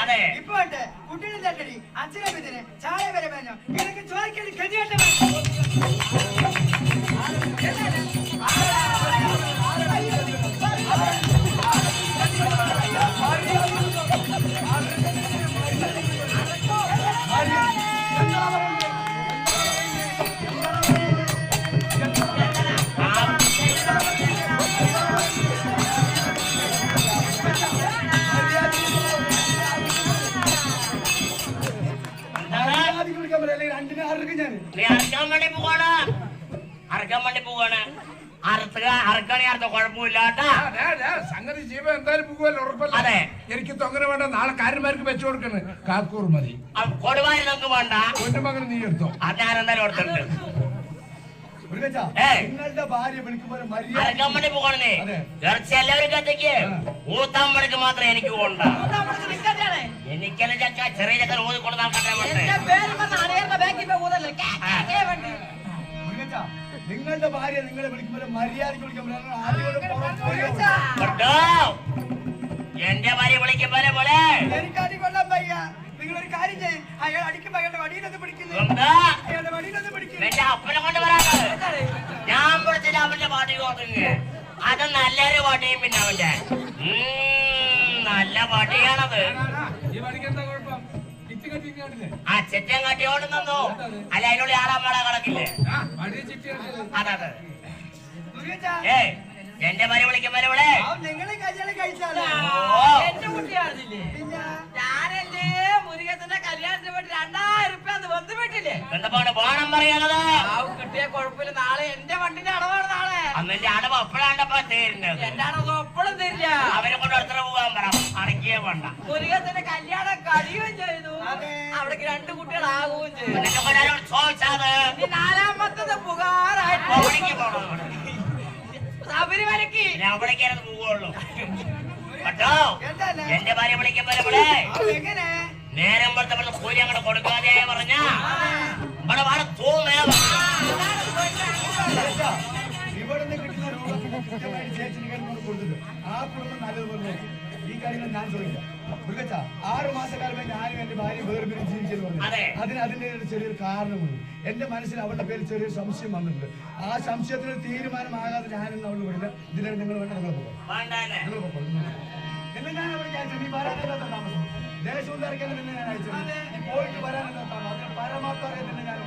അതെ ഇപ്പൊ കുട്ടികൾ തട്ടടി അച്ഛനെ ചായ വരെ പറഞ്ഞു എനിക്ക് ചോദിക്കല് ഗതിയായിട്ട് സംഗതി ജീവൻ എന്തായാലും പോകുമല്ലോ ഉറപ്പല്ല. അതെ എനിക്ക് തൊങ്ങനെ വേണ്ട, നാളെ കാര്യന്മാർക്ക് വെച്ചു കൊടുക്കണ്. കാക്കൂർ മതി, കൊടുവാരി നമുക്ക് വേണ്ട. കൊണ്ടുമകൻ നീ എടുത്തോ. അത് ഞാൻ എന്തായാലും കൊടുത്തിട്ടുണ്ട്. നിങ്ങളുടെ ഭാര്യ വിളിക്കുമ്പോൾ അരക്കമ്മണി പോകണേ ഇറച്ചി എല്ലാവരും കത്തിക്ക്. ഊത്താമ്പടിക്ക് മാത്രം എനിക്ക് പോകണ്ട. എനിക്കല്ല ചക്ക ചെറിയ ചക്കര ഊതിക്കൊണ്ട് നടക്കട്ടെ. നിങ്ങളുടെ ഭാര്യ നിങ്ങളെ വിളിക്കുമ്പോൾ മര്യാദക്ക് വിളിക്കുമ്പോൾ എന്റെ ഭാര്യ വിളിക്കുമ്പോൾ പോലെ എനിക്ക് അടി കൊള്ളാൻ വയ്യ. നിങ്ങളൊരു കാര്യം ചെയ്യും, അയാൾ അടിക്കുമ്പോ അയാളുടെ വടിയിലൊന്ന് പിടിക്കുന്നു. അയാളുടെ വടിയിലൊന്ന് പിടിക്കുന്നു. എന്റെ അപ്പനെ കൊണ്ട് വരാറ് ഞാൻ പിടിച്ചിട്ട് അവന്റെ പാട്ടി നോക്കുന്നു. അത് നല്ലൊരു പാട്ടിയും പിന്നെ അവന്റെ നല്ല പാട്ടിയാണത്. ആ ചെറ്റം കട്ടിയോണ്ട് നിന്നു. അല്ല അതിനുള്ള ആറാം വേള കളക്കില്ലേ? അതെ എന്റെ ഭാര്യ വിളിക്കുമ്പോൾ ഇവിടെ നിങ്ങളെ കല്യാണം കഴിച്ചാലോ എന്റെ കുട്ടിയായിരുന്നില്ലേ? ഞാനല്ലേ മുരുകത്തിന്റെ കല്യാണത്തിന് വേണ്ടി 2000 രൂപ വന്നു വീട്ടില്ലേ എന്താണ് പോണം പറയാനത്? കിട്ടിയ കുഴപ്പമില്ല. നാളെ എന്റെ വണ്ടിന്റെ അടവാണ്. നാളെ അന്നെന്റെ അടവ് എപ്പോഴാണ്ടപ്പ തരുന്നത്? എന്റെ അടവ് എപ്പോഴും തരില്ല. അവരെ കൊണ്ട് അടുത്ത പോകാൻ പറ. അടക്കിയേ വേണ്ട. മുരുകത്തിന്റെ കല്യാണം കഴിയുകയും ചെയ്തു. അവിടേക്ക് 2 കുട്ടികളാകുകയും ചെയ്തു. ചോദിച്ചത് 4ാമത്തത് പുകാറായിട്ട് ശബരിമലക്ക് അവിടേക്കായിരുന്നു പോവുള്ളൂ കേട്ടോ. എന്റെ ഭാര്യ വിളിക്കുമ്പോൾ ഇവിടെ നേരം പുറത്തെ കൂലി അങ്ങോട്ട് കൊടുക്കാതെ പറഞ്ഞ ഇവിടെ വളരെ തൂങ്ങ. ഇവിടുന്ന് കിട്ടുന്ന കൊടുത്തിട്ട് ആ കുടുംബം നല്ലതുപോലെ ഈ കാര്യങ്ങൾ ഞാൻ ചോദിക്കാം. 6 മാസക്കാലമേ ഞാനും എന്റെ ഭാര്യ വേർപിരിച്ച് ജീവിച്ചെന്ന് പറഞ്ഞു. അതിന്റെ ചെറിയൊരു കാരണമുണ്ട്. എന്റെ മനസ്സിൽ അവളുടെ പേരിൽ ചെറിയൊരു സംശയം വന്നിട്ടുണ്ട്. ആ സംശയത്തിന് തീരുമാനമാകാതെ ഞാനെന്ന് അവൾ വിടില്ല. ഇതിനാണ് നിങ്ങൾ വേണ്ട, നിങ്ങൾ പോകും. എന്നെ ഞാൻ അവിടെ അയച്ചു. നീ വരാനെന്താ താമസം? ദേശവും തിരക്കാൻ നിന്നെ ഞാൻ അയച്ചത്. പോയിട്ട് വരാനെന്താ താമസം? അതിന് പരമാർത്ഥം അറിയാൻ തന്നെ ഞാൻ